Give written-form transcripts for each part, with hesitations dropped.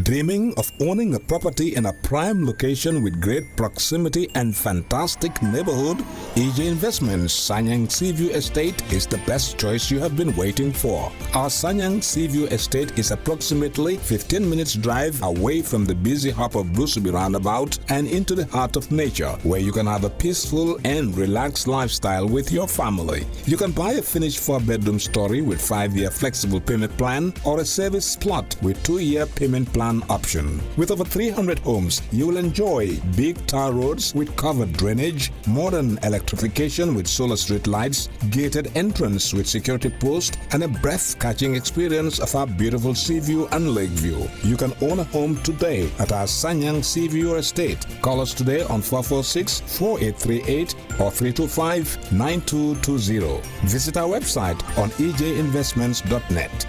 Dreaming of owning a property in a prime location with great proximity and fantastic neighborhood? EJ Investments Sanyang Seaview Estate is the best choice you have been waiting for. Our Sanyang Seaview Estate is approximately 15 minutes drive away from the busy hub of Brusubi roundabout and into the heart of nature, where you can have a peaceful and relaxed lifestyle with your family. You can buy a finished 4-bedroom story with 5-year flexible payment plan or a service plot with 2-year payment plan option. With over 300 homes, you will enjoy big tar roads with covered drainage, modern electrification with solar street lights, gated entrance with security post, and a breath-catching experience of our beautiful sea view and lake view. You can own a home today at our Sanyang Seaview Estate. Call us today on 446-4838 or 325-9220. Visit our website on ejinvestments.net.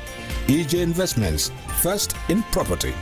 EJ Investments, first in property.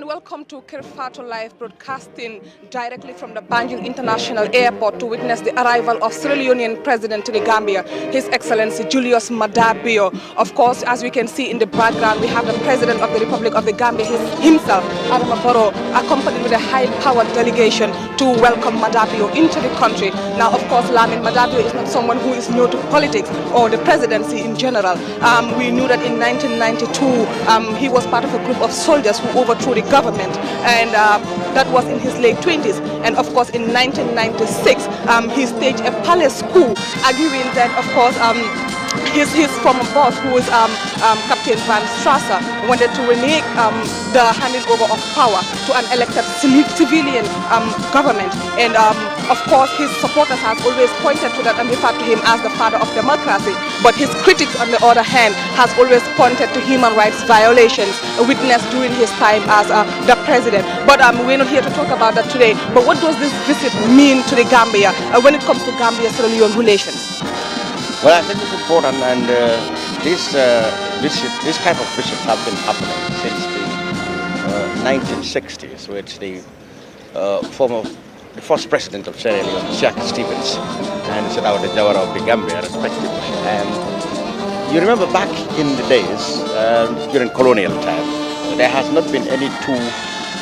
and welcome to Kerr Fatou Live, broadcasting directly from the Banjul International Airport to witness the arrival of Sierra Leonean President to the Gambia, His Excellency Julius Maada. Of course, as we can see in the background, we have the President of the Republic of the Gambia himself, Adama Barrow, accompanied with a high-powered delegation to welcome Maada into the country. Now, of course, Lamin Maada is not someone who is new to politics or the presidency in general. We knew that in 1992, he was part of a group of soldiers who overthrew the government, and that was in his late 20s. And of course, in 1996, he staged a palace coup, arguing that, of course, his former boss, who is Captain Van Strasser, wanted to renege the handing over of power to an elected civilian government. And of course, his supporters have always pointed to that and referred to him as the father of democracy. But his critics, on the other hand, has always pointed to human rights violations witnessed during his time as the president. But we're not here to talk about that today. But what does this visit mean to the Gambia when it comes to Gambia-Sierra Leone relations? Well, I think it's important, and this type of visits have been happening since the 1960s, which the first president of Sierra Leone, Jack Stevens, and Sadao Jawara of the Gambia, respectively. And you remember back in the days, during colonial time, there has not been any two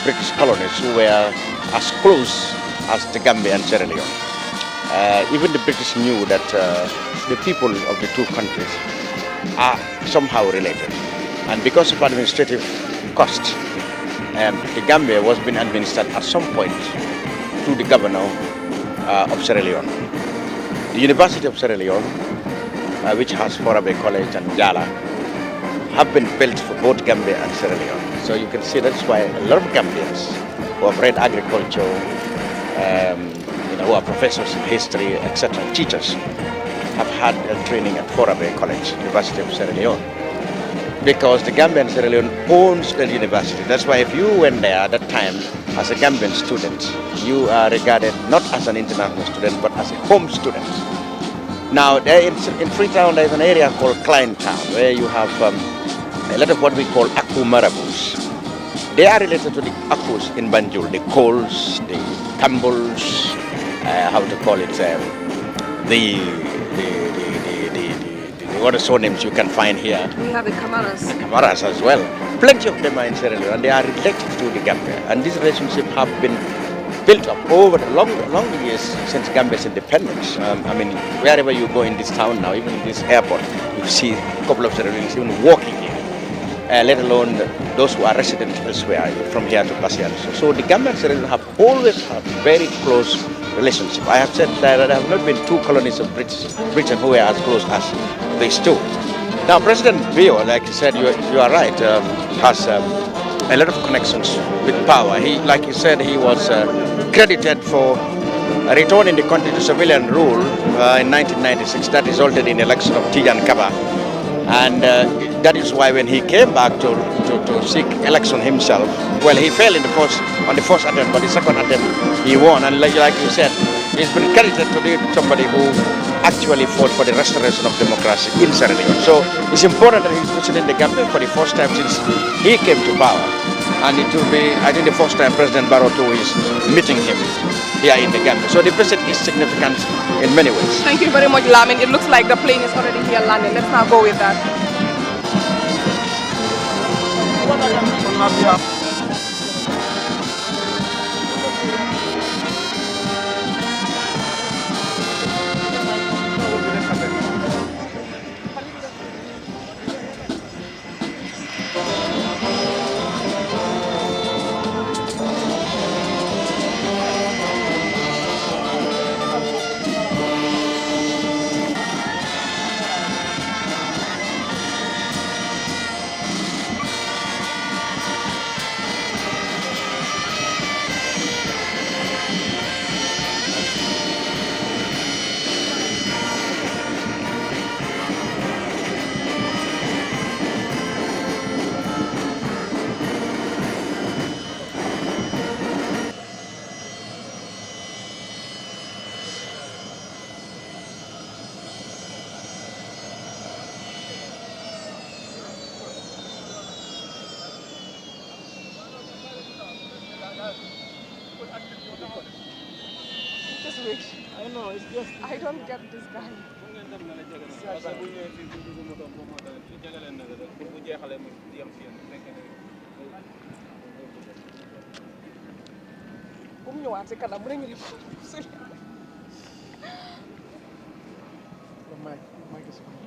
British colonies who were as close as the Gambia and Sierra Leone. Even the British knew that the people of the two countries are somehow related. And because of administrative cost, the Gambia was being administered at some point through the governor of Sierra Leone. The University of Sierra Leone, which has Forabe College and Jala, have been built for both Gambia and Sierra Leone. So you can see that's why a lot of Gambians who have read agriculture, who are professors in history, etc., teachers, have had training at Forabe College, University of Sierra Leone. Because the Gambia and Sierra Leone owns the university. That's why if you went there at that time as a Gambian student, you are regarded not as an international student, but as a home student. Now, there in Freetown, there's an area called Klein Town, where you have a lot of what we call Aku Marabous. They are related to the Akus in Banjul, the Coles, the Campbells, what are names you can find here. We have the Camaras. The Camaras as well. Plenty of them are in Sierra Leone, and they are related to the Gambia. And these relationships have been built up over the long years since Gambia's independence. I mean, wherever you go in this town now, even in this airport, you see a couple of Sierra Leoneans even walking here, let alone those who are resident elsewhere, from here to Basian. So the Gambia and Sierra Leone have always had very close relationship. I have said that there have not been two colonies of Britain who were as close as these two. Now, President Bio, like you said, you are right, has a lot of connections with power. Like you said, he was credited for returning the country to civilian rule in 1996. That resulted in the election of Tijan Kaba. And that is why when he came back to seek election himself, well, he failed on the first attempt, but the second attempt he won. And like you said, he's been credited to be somebody who actually fought for the restoration of democracy in Sierra Leone. So it's important that he's visiting the Gambia for the first time since he came to power. And it will be, I think, the first time President Barrow too is meeting him here in the Gambia. So the visit is significant in many ways. Thank you very much, Lamin. It looks like the plane is already here landing. Let's now go with that. Just wait. I know, it's just. I don't get this guy. Mic is fine.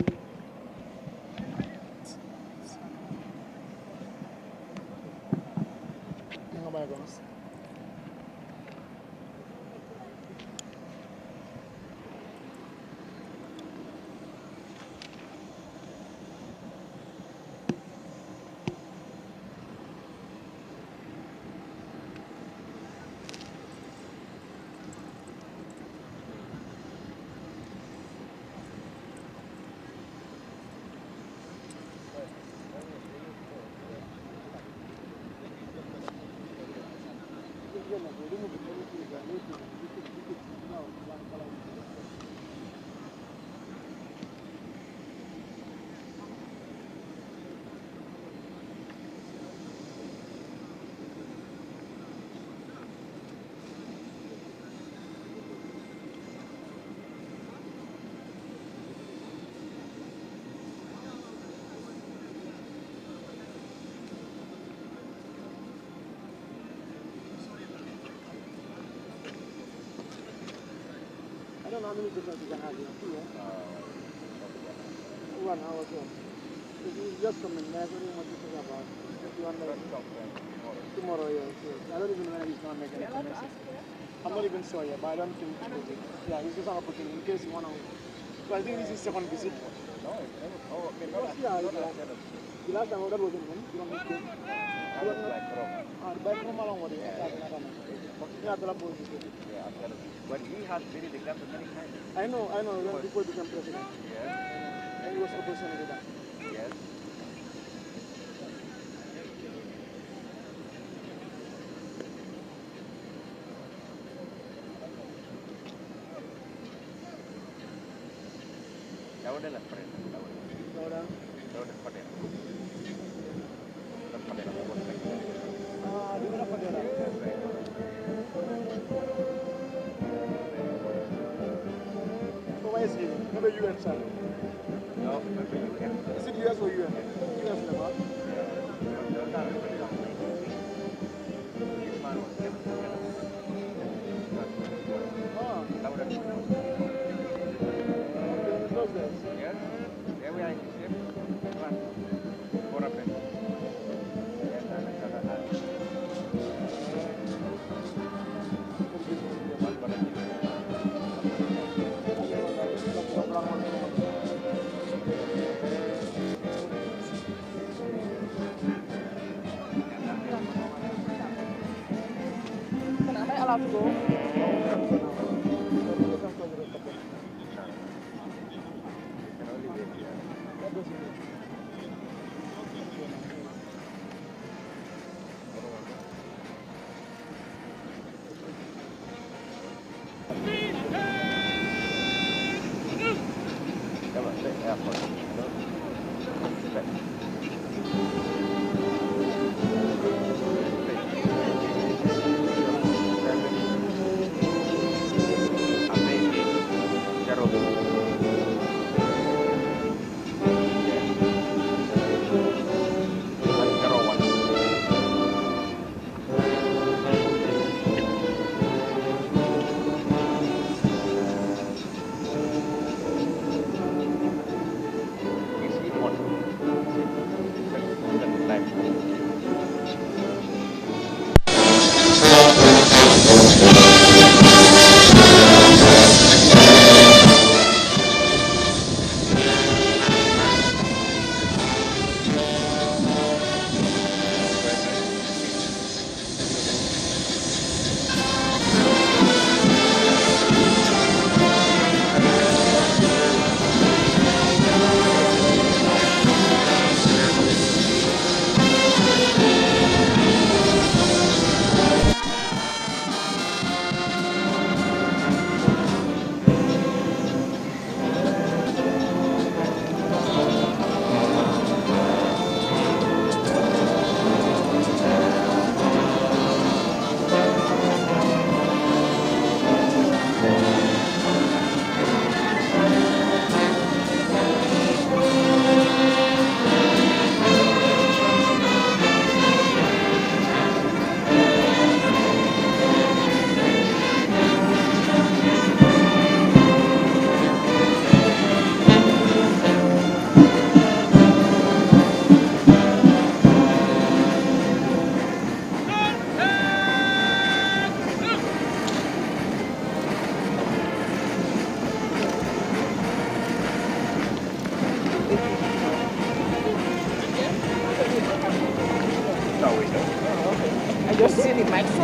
Nga ba guys? I don't know how many different you can have here. 1 hour so. If you just come in there, what you think about? If you want tomorrow, yes. I don't even know if he's not making it. I'm not even sure yet, but I don't think yeah, he's just on a booking in case you want to. So I think this is his second visit. No, yeah, the last time that wasn't him. You don't need to. The bike from along with it. Yeah, but he has been in the Gambia many times. I know, when before he became president. Yes. And he was opposition with that. Yes. Ahora la frente. Ahora. Di mana Padera? So where is he? Maybe UN side. No, maybe UN. Is it US or UN? US level. This man was kept together. Those days. Yes. There we are in the same one. For a bit. Yes, Am I allowed to go?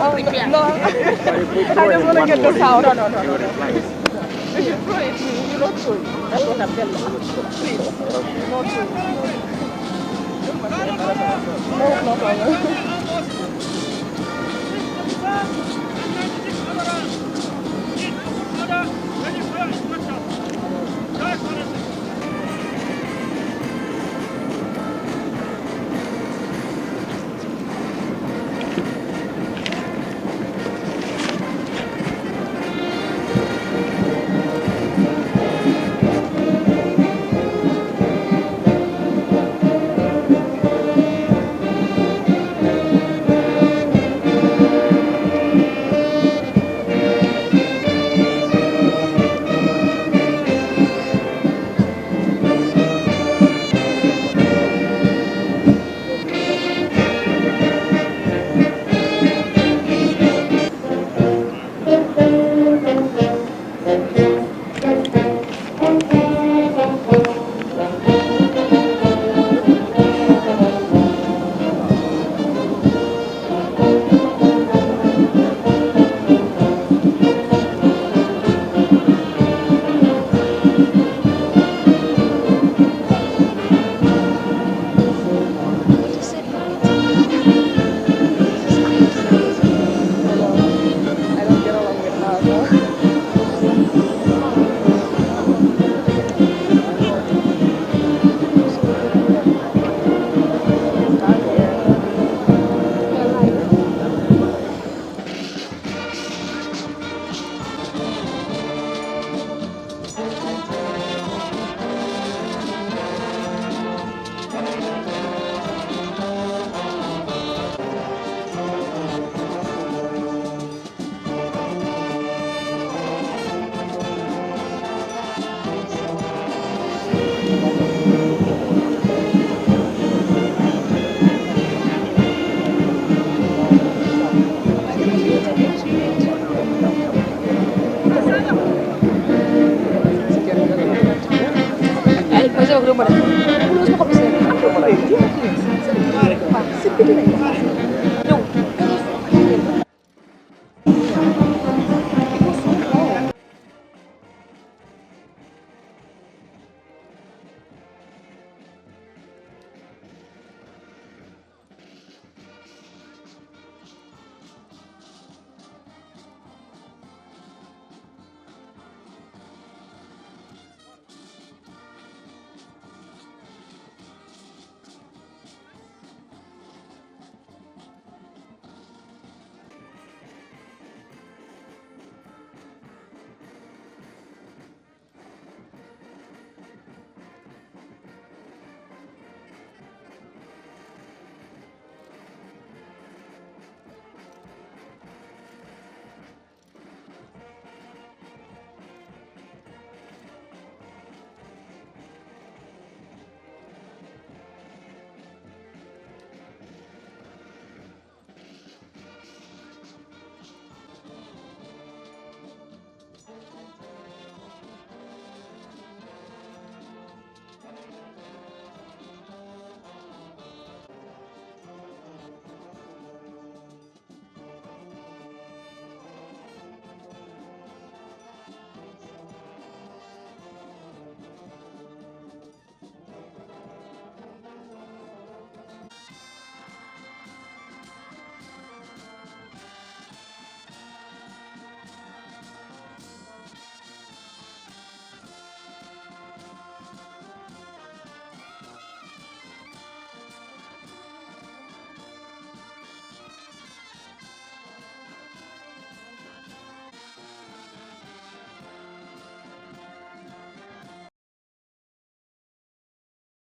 No. I just want to get the sound. No. If you throw it, you don't throw it. That's what I'm telling you. Please. Not throw. No problem.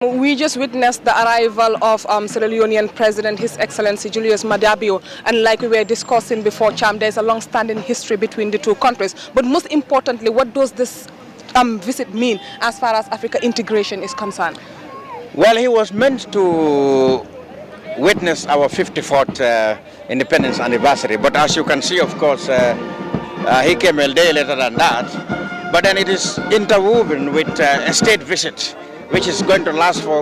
We just witnessed the arrival of Sierra Leonean President, His Excellency Julius Maada, and like we were discussing before, Cham, there's a long-standing history between the two countries. But most importantly, what does this visit mean as far as Africa integration is concerned? Well, he was meant to witness our 54th independence anniversary, but as you can see, of course, he came a day later than that. But then it is interwoven with a state visit, which is going to last for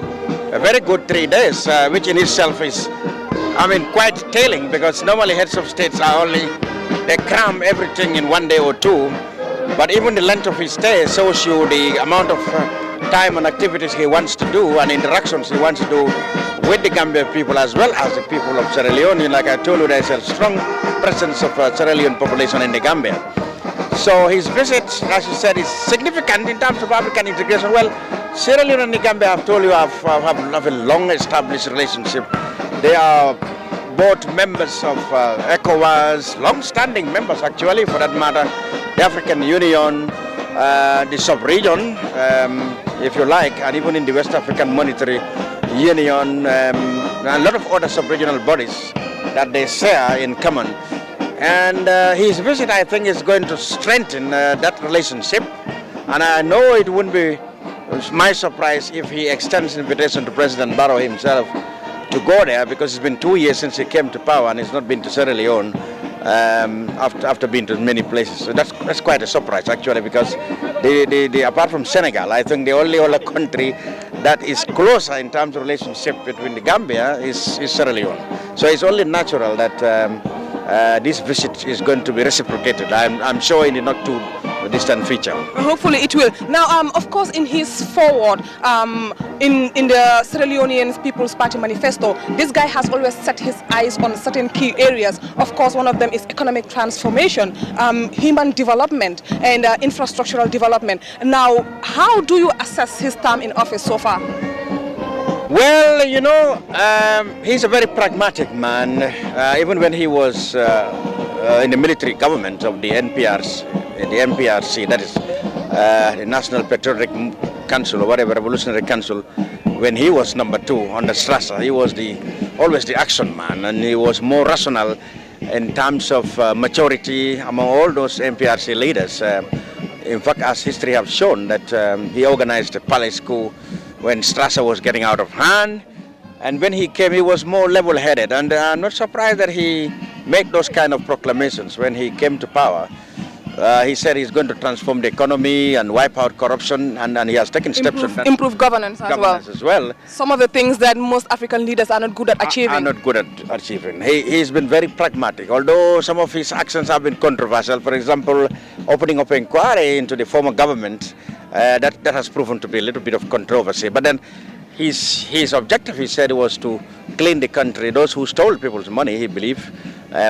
a very good 3 days, which in itself is I mean, quite telling, because normally heads of states are only, they cram everything in one day or two, but even the length of his stay shows you the amount of time and activities he wants to do and interactions he wants to do with the Gambia people as well as the people of Sierra Leone. Like I told you, there's a strong presence of Sierra Leone population in the Gambia. So his visit, as you said, is significant in terms of African integration. Well, Sierra Leone and the Gambia, I've told you, have a long established relationship. They are both members of ECOWAS, long-standing members actually, for that matter, the African Union, the sub-region, if you like, and even in the West African Monetary Union, and a lot of other sub-regional bodies that they share in common. And his visit, I think, is going to strengthen that relationship. And I know it wouldn't be my surprise if he extends invitation to President Barrow himself to go there, because it's been 2 years since he came to power and he's not been to Sierra Leone after being to many places. So that's quite a surprise actually, because apart from Senegal, I think the only other country that is closer in terms of relationship between the Gambia is Sierra Leone. So it's only natural that this visit is going to be reciprocated. I'm sure in the not too distant future. Hopefully it will. Now, of course, in his forward, in the Sierra Leonean People's Party manifesto, this guy has always set his eyes on certain key areas. Of course, one of them is economic transformation, human development, and infrastructural development. Now, how do you assess his term in office so far? Well, you know, he's a very pragmatic man. Even when he was in the military government of the NPRC, that is the National Patriotic Council or whatever, Revolutionary Council, when he was number 2 under Strasser, he was always the action man, and he was more rational in terms of maturity among all those NPRC leaders. In fact, as history has shown, that he organized a palace coup when Strasser was getting out of hand, and when he came, he was more level-headed, and I'm not surprised that he made those kind of proclamations when he came to power. He said he's going to transform the economy and wipe out corruption, and he has taken steps on that. Improve governance as well. Some of the things that most African leaders are not good at achieving. Are not good at achieving. He's been very pragmatic, although some of his actions have been controversial. For example, opening up inquiry into the former government, that has proven to be a little bit of controversy. But then his objective, he said, was to clean the country. Those who stole people's money, he believed,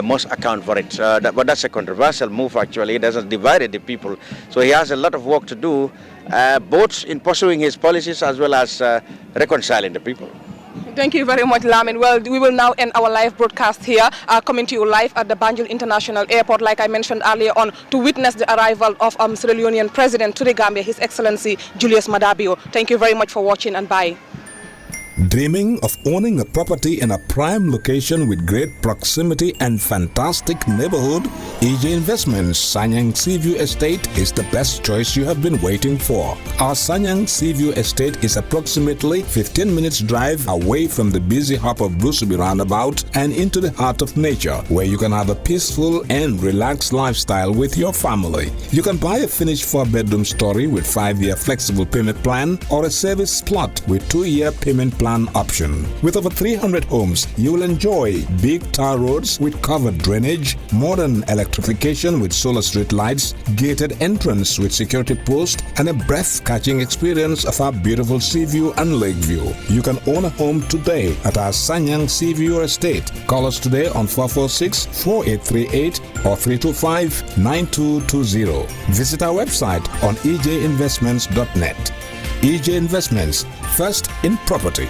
must account for it. But that's a controversial move, actually. It has divided the people. So he has a lot of work to do, both in pursuing his policies as well as reconciling the people. Thank you very much, Lamin. Well, we will now end our live broadcast here, coming to you live at the Banjul International Airport, like I mentioned earlier on, to witness the arrival of Sierra Leonean President to the Gambia, His Excellency Julius Maada. Thank you very much for watching, and bye. Dreaming of owning a property in a prime location with great proximity and fantastic neighborhood? EJ Investments Sanyang Seaview Estate is the best choice you have been waiting for. Our Sanyang Seaview Estate is approximately 15 minutes drive away from the busy hub of Brusubi roundabout and into the heart of nature, where you can have a peaceful and relaxed lifestyle with your family. You can buy a finished 4-bedroom story with 5-year flexible payment plan, or a service plot with 2-year payment plan option. With over 300 homes, you will enjoy big tar roads with covered drainage, modern electrification with solar street lights, gated entrance with security post, and a breath-catching experience of our beautiful sea view and lake view. You can own a home today at our Sanyang Seaview Estate. Call us today on 446-4838 or 325-9220. Visit our website on ejinvestments.net. EJ Investments, first in property.